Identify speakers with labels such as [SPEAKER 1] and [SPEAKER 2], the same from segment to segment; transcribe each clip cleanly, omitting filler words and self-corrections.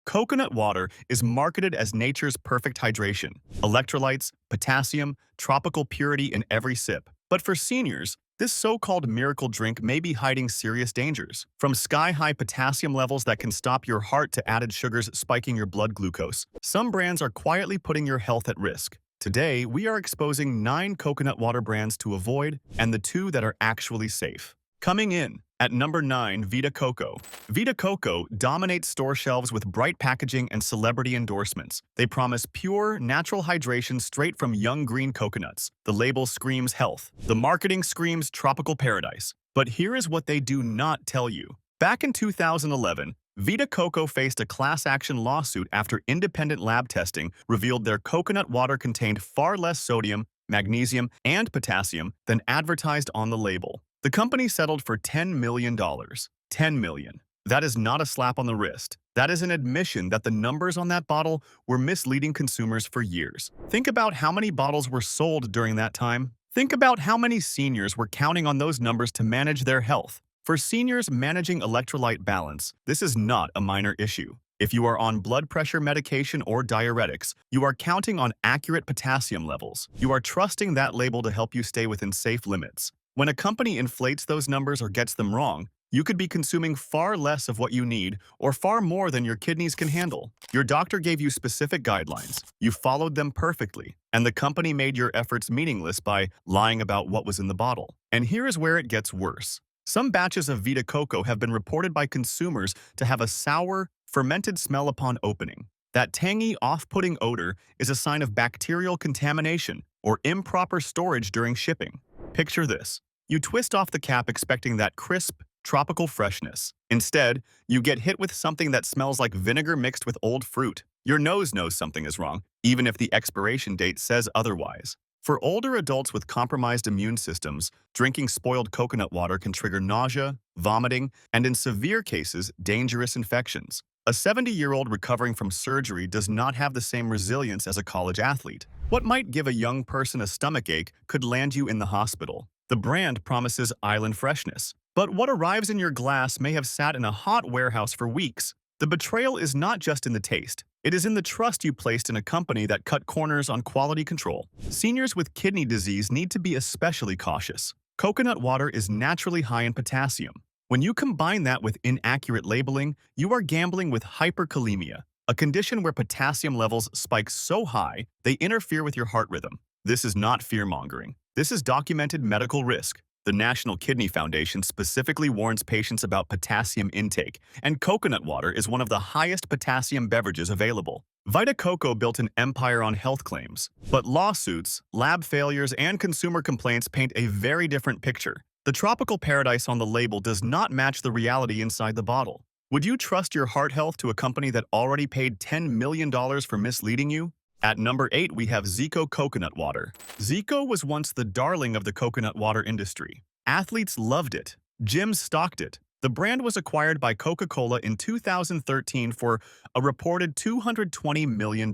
[SPEAKER 1] Coconut water is marketed as nature's perfect hydration. Electrolytes, potassium, tropical purity in every sip. But for seniors, this so-called miracle drink may be hiding serious dangers, from sky-high potassium levels that can stop your heart to added sugars spiking your blood glucose. Some brands are quietly putting your health at risk. Today, we are exposing 9 coconut water brands to avoid and the 2 that are actually safe. Coming in at number 9, Vita Coco. Vita Coco dominates store shelves with bright packaging and celebrity endorsements. They promise pure, natural hydration straight from young green coconuts. The label screams health. The marketing screams tropical paradise. But here is what they do not tell you. Back in 2011, Vita Coco faced a class action lawsuit after independent lab testing revealed their coconut water contained far less sodium, magnesium, and potassium than advertised on the label. The company settled for $10 million. $10 million. That is not a slap on the wrist. That is an admission that the numbers on that bottle were misleading consumers for years. Think about how many bottles were sold during that time. Think about how many seniors were counting on those numbers to manage their health. For seniors managing electrolyte balance, this is not a minor issue. If you are on blood pressure medication or diuretics, you are counting on accurate potassium levels. You are trusting that label to help you stay within safe limits. When a company inflates those numbers or gets them wrong, you could be consuming far less of what you need or far more than your kidneys can handle. Your doctor gave you specific guidelines. You followed them perfectly, and the company made your efforts meaningless by lying about what was in the bottle. And here is where it gets worse. Some batches of Vita Coco have been reported by consumers to have a sour, fermented smell upon opening. That tangy, off-putting odor is a sign of bacterial contamination or improper storage during shipping. Picture this. You twist off the cap expecting that crisp, tropical freshness. Instead, you get hit with something that smells like vinegar mixed with old fruit. Your nose knows something is wrong, even if the expiration date says otherwise. For older adults with compromised immune systems, drinking spoiled coconut water can trigger nausea, vomiting, and in severe cases, dangerous infections. A 70-year-old recovering from surgery does not have the same resilience as a college athlete. What might give a young person a stomachache could land you in the hospital. The brand promises island freshness, but what arrives in your glass may have sat in a hot warehouse for weeks. The betrayal is not just in the taste. It is in the trust you placed in a company that cut corners on quality control. Seniors with kidney disease need to be especially cautious. Coconut water is naturally high in potassium. When you combine that with inaccurate labeling, you are gambling with hyperkalemia, a condition where potassium levels spike so high they interfere with your heart rhythm. This is not fear-mongering. This is documented medical risk. The National Kidney Foundation specifically warns patients about potassium intake, and coconut water is one of the highest potassium beverages available. Vita Coco built an empire on health claims, but lawsuits, lab failures, and consumer complaints paint a very different picture. The tropical paradise on the label does not match the reality inside the bottle. Would you trust your heart health to a company that already paid $10 million for misleading you? At number 8, we have Zico coconut water. Zico was once the darling of the coconut water industry. Athletes loved it. Gyms stocked it. The brand was acquired by Coca-Cola in 2013 for a reported $220 million.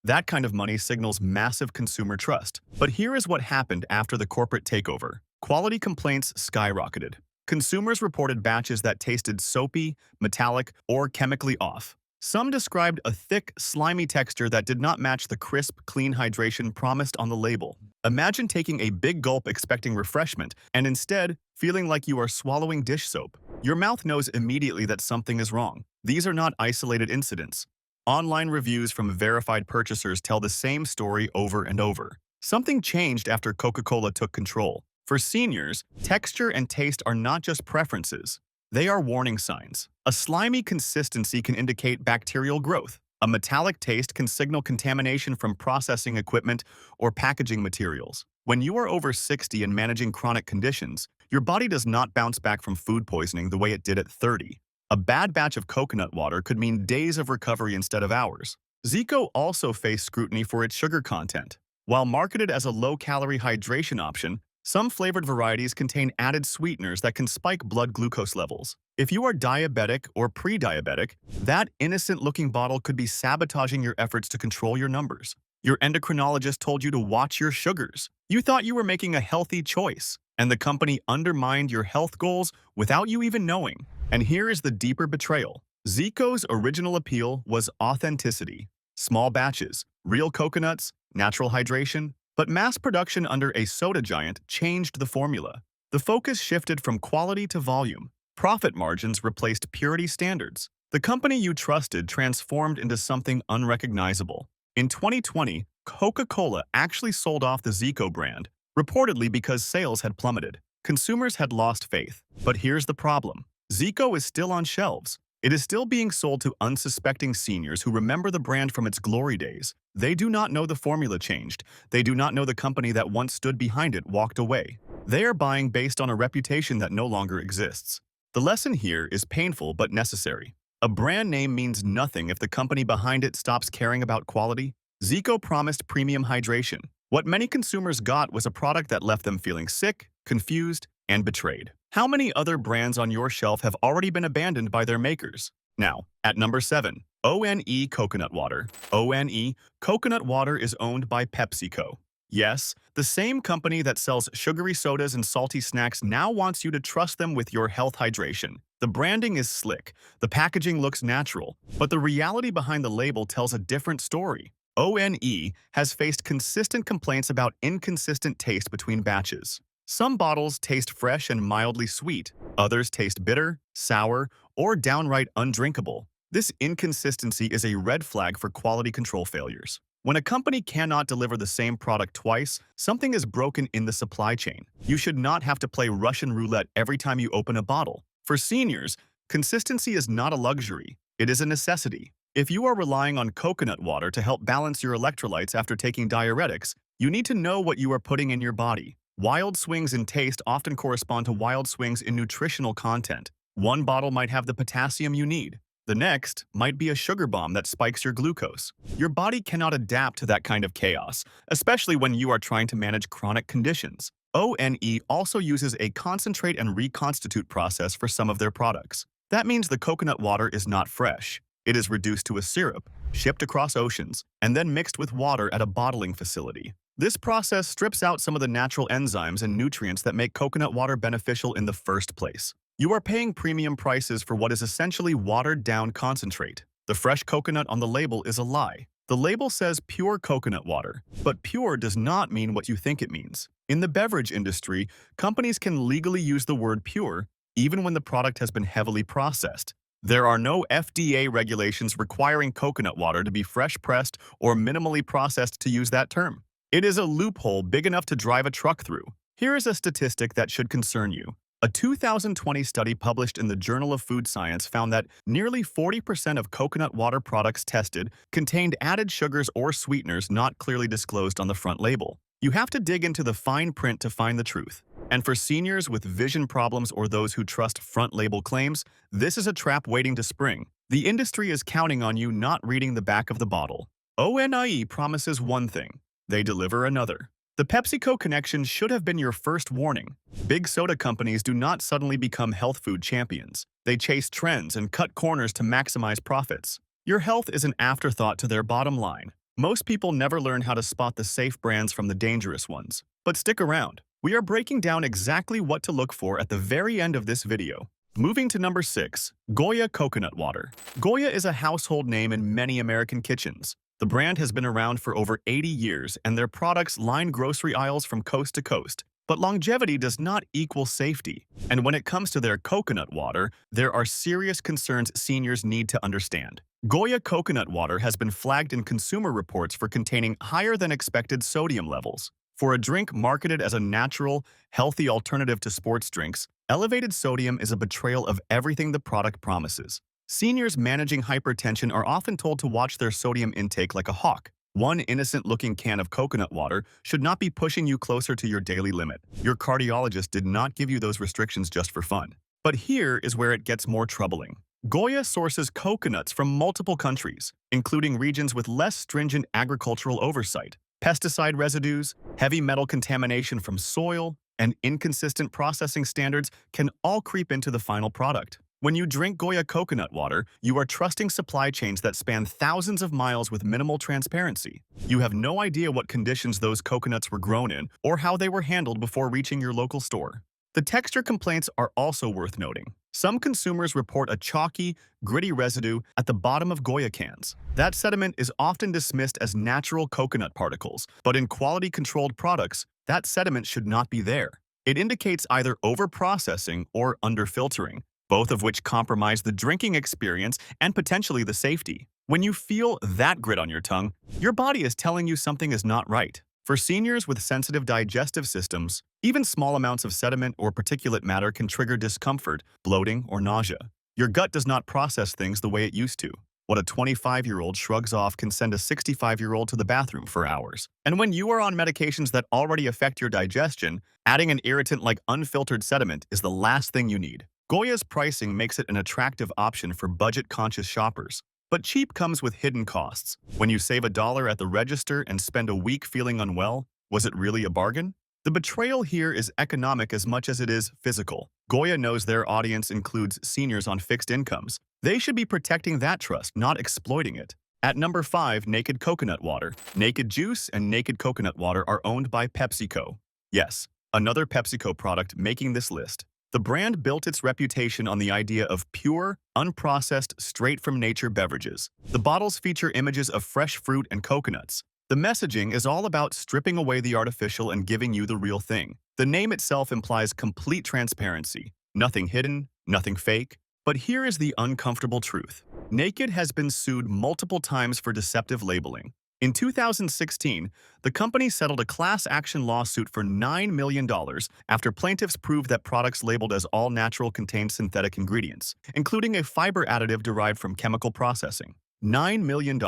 [SPEAKER 1] That kind of money signals massive consumer trust. But here is what happened after the corporate takeover. Quality complaints skyrocketed. Consumers reported batches that tasted soapy, metallic, or chemically off. Some described a thick, slimy texture that did not match the crisp, clean hydration promised on the label. Imagine taking a big gulp expecting refreshment, and instead, feeling like you are swallowing dish soap. Your mouth knows immediately that something is wrong. These are not isolated incidents. Online reviews from verified purchasers tell the same story over and over. Something changed after Coca-Cola took control. For seniors, texture and taste are not just preferences. They are warning signs. A slimy consistency can indicate bacterial growth. A metallic taste can signal contamination from processing equipment or packaging materials. When you are over 60 and managing chronic conditions, your body does not bounce back from food poisoning the way it did at 30. A bad batch of coconut water could mean days of recovery instead of hours. Zico also faced scrutiny for its sugar content. While marketed as a low-calorie hydration option, some flavored varieties contain added sweeteners that can spike blood glucose levels. If you are diabetic or pre-diabetic, that innocent-looking bottle could be sabotaging your efforts to control your numbers. Your endocrinologist told you to watch your sugars. You thought you were making a healthy choice, and the company undermined your health goals without you even knowing. And here is the deeper betrayal. Zico's original appeal was authenticity. Small batches, real coconuts, natural hydration, but mass production under a soda giant changed the formula. The focus shifted from quality to volume. Profit margins replaced purity standards. The company you trusted transformed into something unrecognizable. In 2020, Coca-Cola actually sold off the Zico brand, reportedly because sales had plummeted. Consumers had lost faith. But here's the problem. Zico is still on shelves. It is still being sold to unsuspecting seniors who remember the brand from its glory days. They do not know the formula changed. They do not know the company that once stood behind it walked away. They are buying based on a reputation that no longer exists. The lesson here is painful but necessary. A brand name means nothing if the company behind it stops caring about quality. Zico promised premium hydration. What many consumers got was a product that left them feeling sick, confused, and betrayed. How many other brands on your shelf have already been abandoned by their makers? Now, at number 7, ONE Coconut Water. ONE Coconut Water is owned by PepsiCo. Yes, the same company that sells sugary sodas and salty snacks now wants you to trust them with your health hydration. The branding is slick, the packaging looks natural, but the reality behind the label tells a different story. ONE has faced consistent complaints about inconsistent taste between batches. Some bottles taste fresh and mildly sweet, others taste bitter, sour, or downright undrinkable. This inconsistency is a red flag for quality control failures. When a company cannot deliver the same product twice, something is broken in the supply chain. You should not have to play Russian roulette every time you open a bottle. For seniors, consistency is not a luxury, it is a necessity. If you are relying on coconut water to help balance your electrolytes after taking diuretics, you need to know what you are putting in your body. Wild swings in taste often correspond to wild swings in nutritional content. One bottle might have the potassium you need. The next might be a sugar bomb that spikes your glucose. Your body cannot adapt to that kind of chaos, especially when you are trying to manage chronic conditions. ONE also uses a concentrate and reconstitute process for some of their products. That means the coconut water is not fresh. It is reduced to a syrup, shipped across oceans, and then mixed with water at a bottling facility. This process strips out some of the natural enzymes and nutrients that make coconut water beneficial in the first place. You are paying premium prices for what is essentially watered-down concentrate. The fresh coconut on the label is a lie. The label says pure coconut water, but pure does not mean what you think it means. In the beverage industry, companies can legally use the word pure even when the product has been heavily processed. There are no FDA regulations requiring coconut water to be fresh-pressed or minimally processed to use that term. It is a loophole big enough to drive a truck through. Here is a statistic that should concern you. A 2020 study published in the Journal of Food Science found that nearly 40% of coconut water products tested contained added sugars or sweeteners not clearly disclosed on the front label. You have to dig into the fine print to find the truth. And for seniors with vision problems or those who trust front label claims, this is a trap waiting to spring. The industry is counting on you not reading the back of the bottle. ONE promises one thing. They deliver another. The PepsiCo connection should have been your first warning. Big soda companies do not suddenly become health food champions. They chase trends and cut corners to maximize profits. Your health is an afterthought to their bottom line. Most people never learn how to spot the safe brands from the dangerous ones. But stick around. We are breaking down exactly what to look for at the very end of this video. Moving to number 6, Goya Coconut Water. Goya is a household name in many American kitchens. The brand has been around for over 80 years, and their products line grocery aisles from coast to coast. But longevity does not equal safety. And when it comes to their coconut water, there are serious concerns seniors need to understand. Goya Coconut Water has been flagged in consumer reports for containing higher than expected sodium levels. For a drink marketed as a natural, healthy alternative to sports drinks, elevated sodium is a betrayal of everything the product promises. Seniors managing hypertension are often told to watch their sodium intake like a hawk. One innocent-looking can of coconut water should not be pushing you closer to your daily limit. Your cardiologist did not give you those restrictions just for fun. But here is where it gets more troubling. Goya sources coconuts from multiple countries, including regions with less stringent agricultural oversight. Pesticide residues, heavy metal contamination from soil, and inconsistent processing standards can all creep into the final product. When you drink Goya coconut water, you are trusting supply chains that span thousands of miles with minimal transparency. You have no idea what conditions those coconuts were grown in or how they were handled before reaching your local store. The texture complaints are also worth noting. Some consumers report a chalky, gritty residue at the bottom of Goya cans. That sediment is often dismissed as natural coconut particles, but in quality-controlled products, that sediment should not be there. It indicates either over-processing or under-filtering, both of which compromise the drinking experience and potentially the safety. When you feel that grit on your tongue, your body is telling you something is not right. For seniors with sensitive digestive systems, even small amounts of sediment or particulate matter can trigger discomfort, bloating, or nausea. Your gut does not process things the way it used to. What a 25-year-old shrugs off can send a 65-year-old to the bathroom for hours. And when you are on medications that already affect your digestion, adding an irritant like unfiltered sediment is the last thing you need. Goya's pricing makes it an attractive option for budget-conscious shoppers. But cheap comes with hidden costs. When you save $1 at the register and spend a week feeling unwell, was it really a bargain? The betrayal here is economic as much as it is physical. Goya knows their audience includes seniors on fixed incomes. They should be protecting that trust, not exploiting it. At number 5, Naked Coconut Water. Naked Juice and Naked Coconut Water are owned by PepsiCo. Yes, another PepsiCo product making this list. The brand built its reputation on the idea of pure, unprocessed, straight-from-nature beverages. The bottles feature images of fresh fruit and coconuts. The messaging is all about stripping away the artificial and giving you the real thing. The name itself implies complete transparency. Nothing hidden, nothing fake. But here is the uncomfortable truth. Naked has been sued multiple times for deceptive labeling. In 2016, the company settled a class action lawsuit for $9 million after plaintiffs proved that products labeled as all-natural contained synthetic ingredients, including a fiber additive derived from chemical processing. $9 million.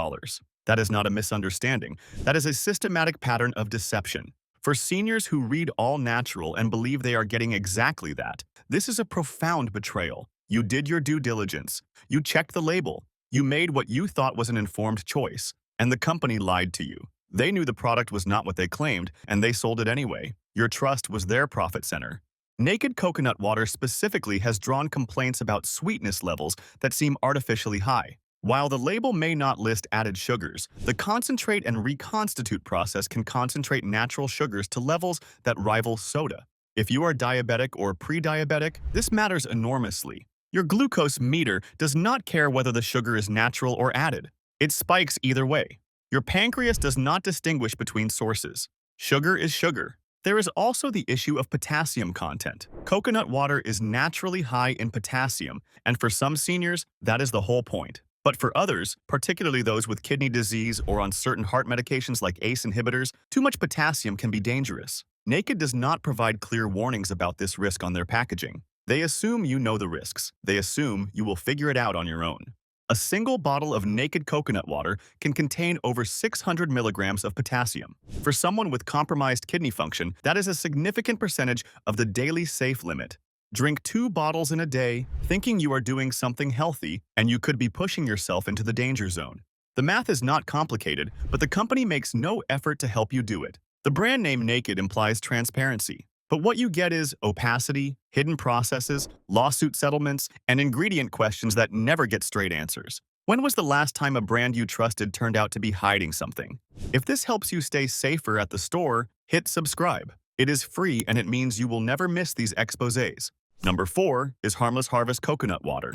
[SPEAKER 1] That is not a misunderstanding. That is a systematic pattern of deception. For seniors who read all natural and believe they are getting exactly that, this is a profound betrayal. You did your due diligence. You checked the label. You made what you thought was an informed choice. And the company lied to you. They knew the product was not what they claimed, and they sold it anyway. Your trust was their profit center. Naked Coconut Water specifically has drawn complaints about sweetness levels that seem artificially high. While the label may not list added sugars, the concentrate and reconstitute process can concentrate natural sugars to levels that rival soda. If you are diabetic or pre-diabetic, this matters enormously. Your glucose meter does not care whether the sugar is natural or added. It spikes either way. Your pancreas does not distinguish between sources. Sugar is sugar. There is also the issue of potassium content. Coconut water is naturally high in potassium, and for some seniors, that is the whole point. But for others, particularly those with kidney disease or on certain heart medications like ACE inhibitors, too much potassium can be dangerous. Naked does not provide clear warnings about this risk on their packaging. They assume you know the risks. They assume you will figure it out on your own. A single bottle of Naked Coconut Water can contain over 600 milligrams of potassium. For someone with compromised kidney function, that is a significant percentage of the daily safe limit. Drink 2 bottles in a day, thinking you are doing something healthy, and you could be pushing yourself into the danger zone. The math is not complicated, but the company makes no effort to help you do it. The brand name Naked implies transparency. But what you get is opacity, hidden processes, lawsuit settlements, and ingredient questions that never get straight answers. When was the last time a brand you trusted turned out to be hiding something? If this helps you stay safer at the store, hit subscribe. It is free and it means you will never miss these exposés. Number 4 is Harmless Harvest Coconut Water.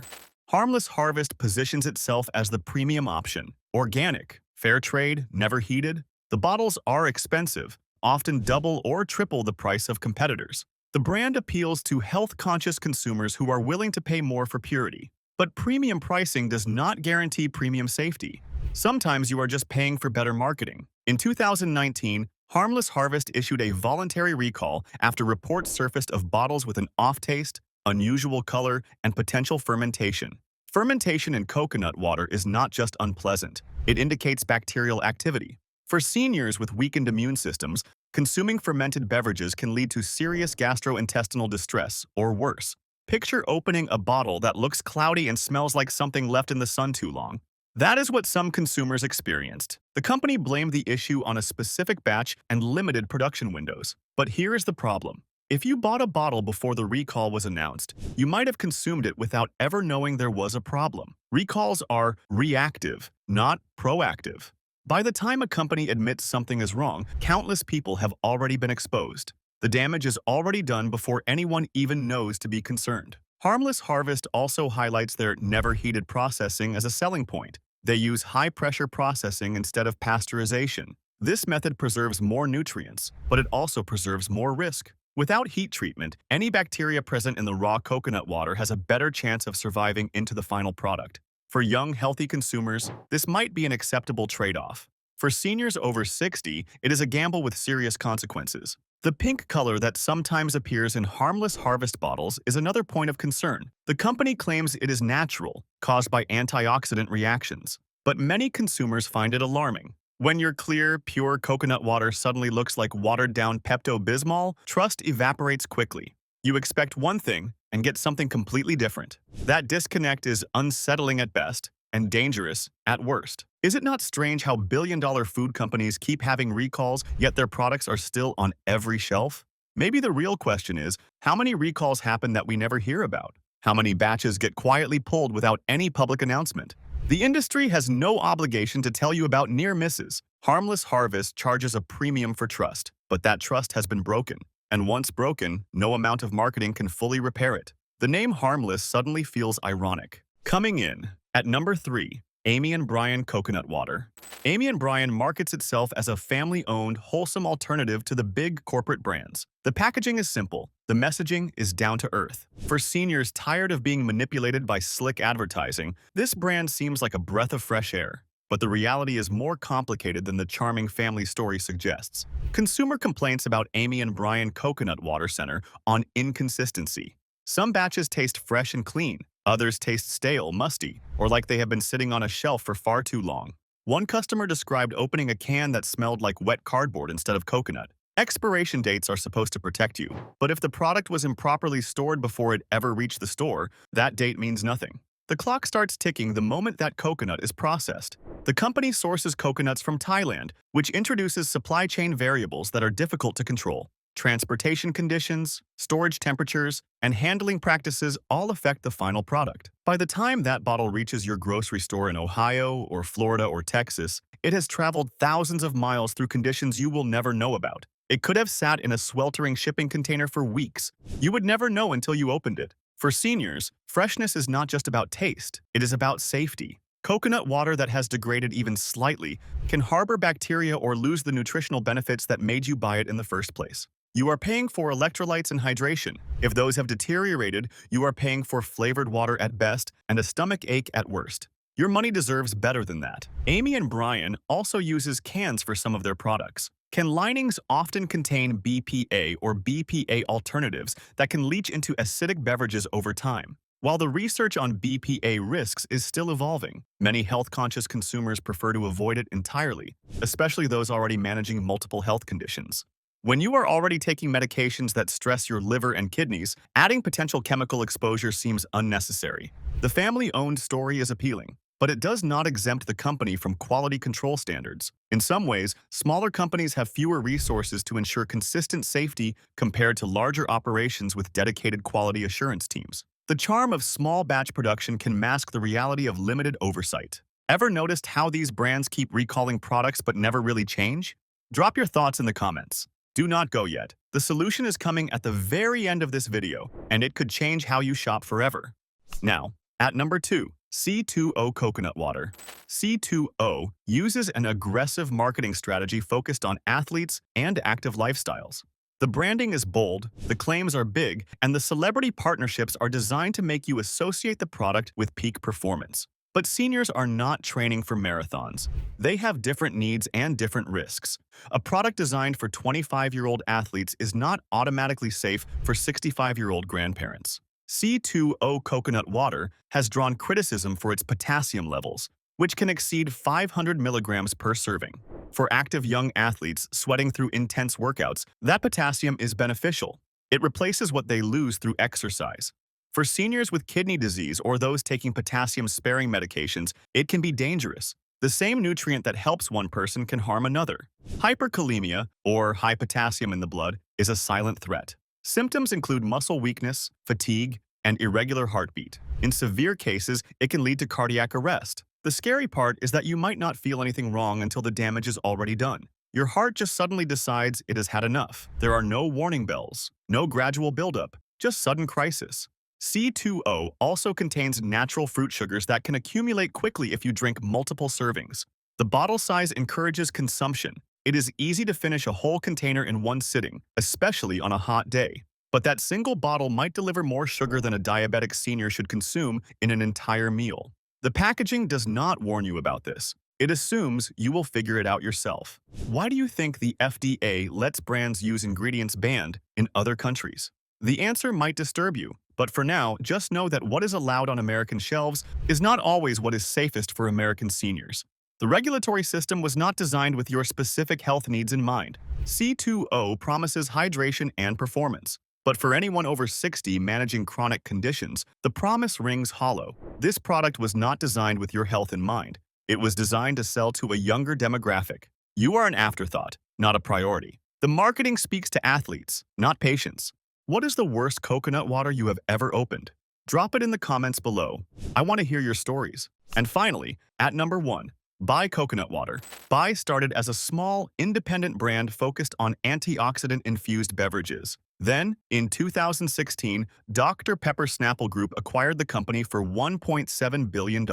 [SPEAKER 1] Harmless Harvest positions itself as the premium option. Organic, fair trade, never heated. The bottles are expensive, often double or triple the price of competitors. The brand appeals to health-conscious consumers who are willing to pay more for purity. But premium pricing does not guarantee premium safety. Sometimes you are just paying for better marketing. In 2019, Harmless Harvest issued a voluntary recall after reports surfaced of bottles with an off-taste, unusual color, and potential fermentation. Fermentation in coconut water is not just unpleasant. It indicates bacterial activity. For seniors with weakened immune systems, consuming fermented beverages can lead to serious gastrointestinal distress, or worse. Picture opening a bottle that looks cloudy and smells like something left in the sun too long. That is what some consumers experienced. The company blamed the issue on a specific batch and limited production windows. But here is the problem. If you bought a bottle before the recall was announced, you might have consumed it without ever knowing there was a problem. Recalls are reactive, not proactive. By the time a company admits something is wrong, countless people have already been exposed. The damage is already done before anyone even knows to be concerned. Harmless Harvest also highlights their never-heated processing as a selling point. They use high-pressure processing instead of pasteurization. This method preserves more nutrients, but it also preserves more risk. Without heat treatment, any bacteria present in the raw coconut water has a better chance of surviving into the final product. For young, healthy consumers, this might be an acceptable trade-off. For seniors over 60, it is a gamble with serious consequences. The pink color that sometimes appears in Harmless Harvest bottles is another point of concern. The company claims it is natural, caused by antioxidant reactions, but many consumers find it alarming. When your clear, pure coconut water suddenly looks like watered-down Pepto-Bismol, trust evaporates quickly. You expect one thing and get something completely different. That disconnect is unsettling at best and dangerous at worst. Is it not strange how billion-dollar food companies keep having recalls, yet their products are still on every shelf? Maybe the real question is, how many recalls happen that we never hear about? How many batches get quietly pulled without any public announcement? The industry has no obligation to tell you about near misses. Harmless Harvest charges a premium for trust, but that trust has been broken. And once broken, no amount of marketing can fully repair it. The name Harmless suddenly feels ironic. Coming in at number 3, Amy and Brian Coconut Water. Amy and Brian markets itself as a family-owned, wholesome alternative to the big corporate brands. The packaging is simple. The messaging is down to earth. For seniors tired of being manipulated by slick advertising, this brand seems like a breath of fresh air. But the reality is more complicated than the charming family story suggests. Consumer complaints about Amy and Brian Coconut Water center on inconsistency. Some batches taste fresh and clean. Others taste stale, musty, or like they have been sitting on a shelf for far too long. One customer described opening a can that smelled like wet cardboard instead of coconut. Expiration dates are supposed to protect you, but if the product was improperly stored before it ever reached the store, that date means nothing. The clock starts ticking the moment that coconut is processed. The company sources coconuts from Thailand, which introduces supply chain variables that are difficult to control. Transportation conditions, storage temperatures, and handling practices all affect the final product. By the time that bottle reaches your grocery store in Ohio or Florida or Texas, it has traveled thousands of miles through conditions you will never know about. It could have sat in a sweltering shipping container for weeks. You would never know until you opened it. For seniors, freshness is not just about taste, it is about safety. Coconut water that has degraded even slightly can harbor bacteria or lose the nutritional benefits that made you buy it in the first place. You are paying for electrolytes and hydration. If those have deteriorated, you are paying for flavored water at best and a stomach ache at worst. Your money deserves better than that. Amy and Brian also uses cans for some of their products. Can linings often contain BPA or BPA alternatives that can leach into acidic beverages over time? While the research on BPA risks is still evolving, many health-conscious consumers prefer to avoid it entirely, especially those already managing multiple health conditions. When you are already taking medications that stress your liver and kidneys, adding potential chemical exposure seems unnecessary. The family-owned story is appealing, but it does not exempt the company from quality control standards. In some ways, smaller companies have fewer resources to ensure consistent safety compared to larger operations with dedicated quality assurance teams. The charm of small batch production can mask the reality of limited oversight. Ever noticed how these brands keep recalling products but never really change? Drop your thoughts in the comments. Do not go yet. The solution is coming at the very end of this video, and it could change how you shop forever. Now, at number 2, C2O Coconut Water. C2O uses an aggressive marketing strategy focused on athletes and active lifestyles. The branding is bold, the claims are big, and the celebrity partnerships are designed to make you associate the product with peak performance. But seniors are not training for marathons. They have different needs and different risks. A product designed for 25-year-old athletes is not automatically safe for 65-year-old grandparents. C2O Coconut Water has drawn criticism for its potassium levels, which can exceed 500 milligrams per serving. For active young athletes sweating through intense workouts, that potassium is beneficial. It replaces what they lose through exercise. For seniors with kidney disease or those taking potassium-sparing medications, it can be dangerous. The same nutrient that helps one person can harm another. Hyperkalemia, or high potassium in the blood, is a silent threat. Symptoms include muscle weakness, fatigue, and irregular heartbeat. In severe cases, it can lead to cardiac arrest. The scary part is that you might not feel anything wrong until the damage is already done. Your heart just suddenly decides it has had enough. There are no warning bells, no gradual buildup, just sudden crisis. C2O also contains natural fruit sugars that can accumulate quickly if you drink multiple servings. The bottle size encourages consumption. It is easy to finish a whole container in one sitting, especially on a hot day. But that single bottle might deliver more sugar than a diabetic senior should consume in an entire meal. The packaging does not warn you about this. It assumes you will figure it out yourself. Why do you think the FDA lets brands use ingredients banned in other countries? The answer might disturb you, but for now, just know that what is allowed on American shelves is not always what is safest for American seniors. The regulatory system was not designed with your specific health needs in mind. C2O promises hydration and performance. But for anyone over 60 managing chronic conditions, the promise rings hollow. This product was not designed with your health in mind. It was designed to sell to a younger demographic. You are an afterthought, not a priority. The marketing speaks to athletes, not patients. What is the worst coconut water you have ever opened? Drop it in the comments below. I want to hear your stories. And finally, at number 1, Bai Coconut Water. Bai started as a small, independent brand focused on antioxidant-infused beverages. Then, in 2016, Dr. Pepper Snapple Group acquired the company for $1.7 billion.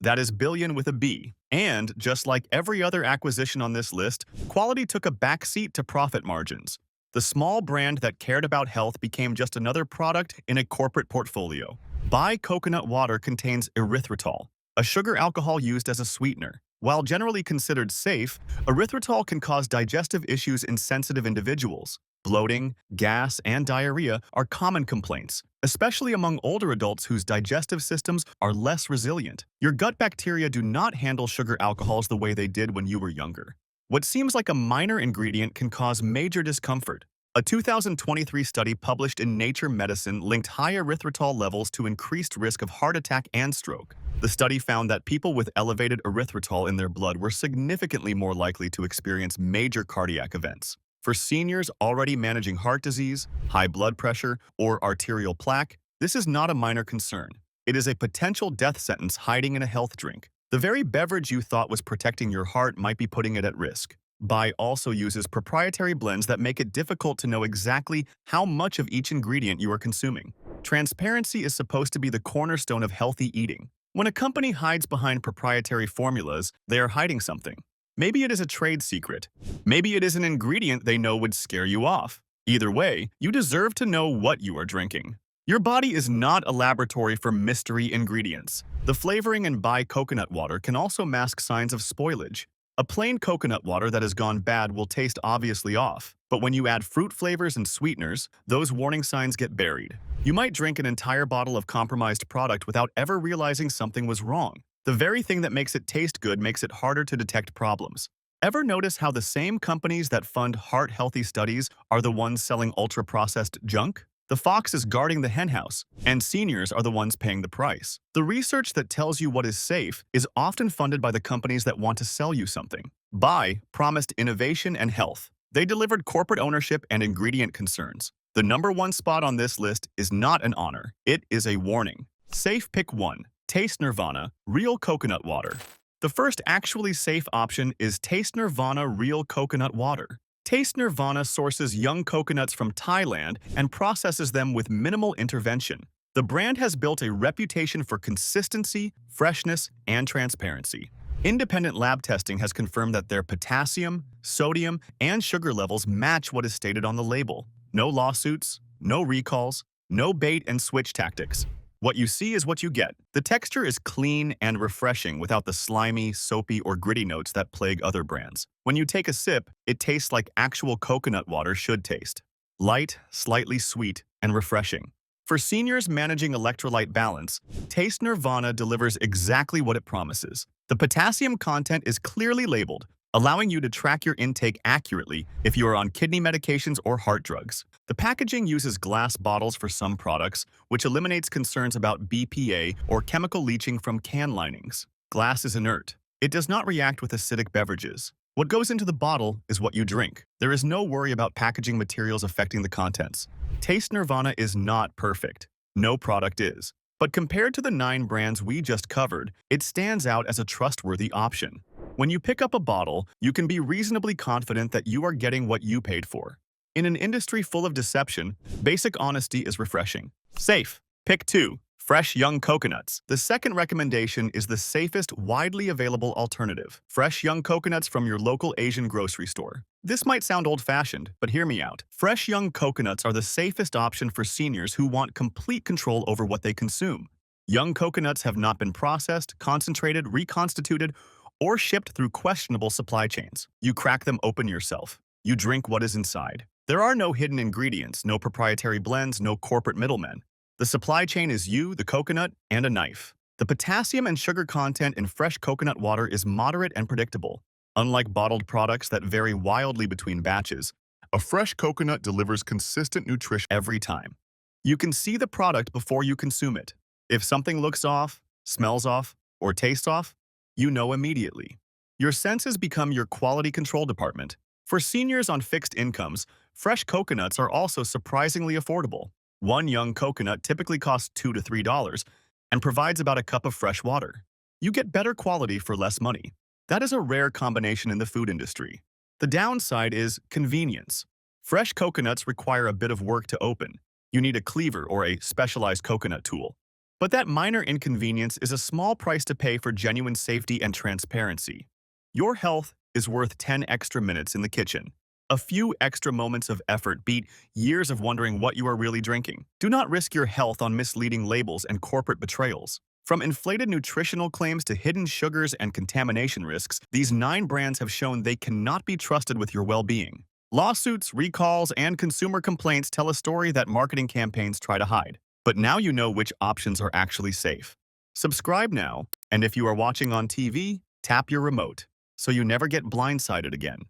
[SPEAKER 1] That is billion with a B. And, just like every other acquisition on this list, quality took a backseat to profit margins. The small brand that cared about health became just another product in a corporate portfolio. Bai Coconut Water contains erythritol, a sugar alcohol used as a sweetener. While generally considered safe, erythritol can cause digestive issues in sensitive individuals. Bloating, gas, and diarrhea are common complaints, especially among older adults whose digestive systems are less resilient. Your gut bacteria do not handle sugar alcohols the way they did when you were younger. What seems like a minor ingredient can cause major discomfort. A 2023 study published in Nature Medicine linked high erythritol levels to increased risk of heart attack and stroke. The study found that people with elevated erythritol in their blood were significantly more likely to experience major cardiac events. For seniors already managing heart disease, high blood pressure, or arterial plaque, this is not a minor concern. It is a potential death sentence hiding in a health drink. The very beverage you thought was protecting your heart might be putting it at risk. Bai also uses proprietary blends that make it difficult to know exactly how much of each ingredient you are consuming. Transparency is supposed to be the cornerstone of healthy eating. When a company hides behind proprietary formulas, they are hiding something. Maybe it is a trade secret. Maybe it is an ingredient they know would scare you off. Either way, you deserve to know what you are drinking. Your body is not a laboratory for mystery ingredients. The flavoring in Bai coconut water can also mask signs of spoilage. A plain coconut water that has gone bad will taste obviously off, but when you add fruit flavors and sweeteners, those warning signs get buried. You might drink an entire bottle of compromised product without ever realizing something was wrong. The very thing that makes it taste good makes it harder to detect problems. Ever notice how the same companies that fund heart-healthy studies are the ones selling ultra-processed junk? The fox is guarding the henhouse, and seniors are the ones paying the price. The research that tells you what is safe is often funded by the companies that want to sell you something. Bai promised innovation and health. They delivered corporate ownership and ingredient concerns. The number 1 spot on this list is not an honor, it is a warning. Safe pick 1. Taste Nirvana Real Coconut Water. The first actually safe option is Taste Nirvana Real Coconut Water. Taste Nirvana sources young coconuts from Thailand and processes them with minimal intervention. The brand has built a reputation for consistency, freshness, and transparency. Independent lab testing has confirmed that their potassium, sodium, and sugar levels match what is stated on the label. No lawsuits, no recalls, no bait and switch tactics. What you see is what you get. The texture is clean and refreshing without the slimy, soapy, or gritty notes that plague other brands. When you take a sip, it tastes like actual coconut water should taste. Light, slightly sweet, and refreshing. For seniors managing electrolyte balance, Taste Nirvana delivers exactly what it promises. The potassium content is clearly labeled, allowing you to track your intake accurately if you are on kidney medications or heart drugs. The packaging uses glass bottles for some products, which eliminates concerns about BPA or chemical leaching from can linings. Glass is inert. It does not react with acidic beverages. What goes into the bottle is what you drink. There is no worry about packaging materials affecting the contents. Taste Nirvana is not perfect. No product is. But compared to the 9 brands we just covered, it stands out as a trustworthy option. When you pick up a bottle, you can be reasonably confident that you are getting what you paid for. In an industry full of deception, basic honesty is refreshing. Safe. Pick 2. Fresh young coconuts. The second recommendation is the safest, widely available alternative. Fresh young coconuts from your local Asian grocery store. This might sound old-fashioned, but hear me out. Fresh young coconuts are the safest option for seniors who want complete control over what they consume. Young coconuts have not been processed, concentrated, reconstituted, or shipped through questionable supply chains. You crack them open yourself. You drink what is inside. There are no hidden ingredients, no proprietary blends, no corporate middlemen. The supply chain is you, the coconut, and a knife. The potassium and sugar content in fresh coconut water is moderate and predictable. Unlike bottled products that vary wildly between batches, a fresh coconut delivers consistent nutrition every time. You can see the product before you consume it. If something looks off, smells off, or tastes off, you know immediately. Your senses become your quality control department. For seniors on fixed incomes, fresh coconuts are also surprisingly affordable. One young coconut typically costs $2 to $3 and provides about a cup of fresh water. You get better quality for less money. That is a rare combination in the food industry. The downside is convenience. Fresh coconuts require a bit of work to open. You need a cleaver or a specialized coconut tool. But that minor inconvenience is a small price to pay for genuine safety and transparency. Your health is worth 10 extra minutes in the kitchen. A few extra moments of effort beat years of wondering what you are really drinking. Do not risk your health on misleading labels and corporate betrayals. From inflated nutritional claims to hidden sugars and contamination risks, these 9 brands have shown they cannot be trusted with your well-being. Lawsuits, recalls, and consumer complaints tell a story that marketing campaigns try to hide. But now you know which options are actually safe. Subscribe now, and if you are watching on TV, tap your remote so you never get blindsided again.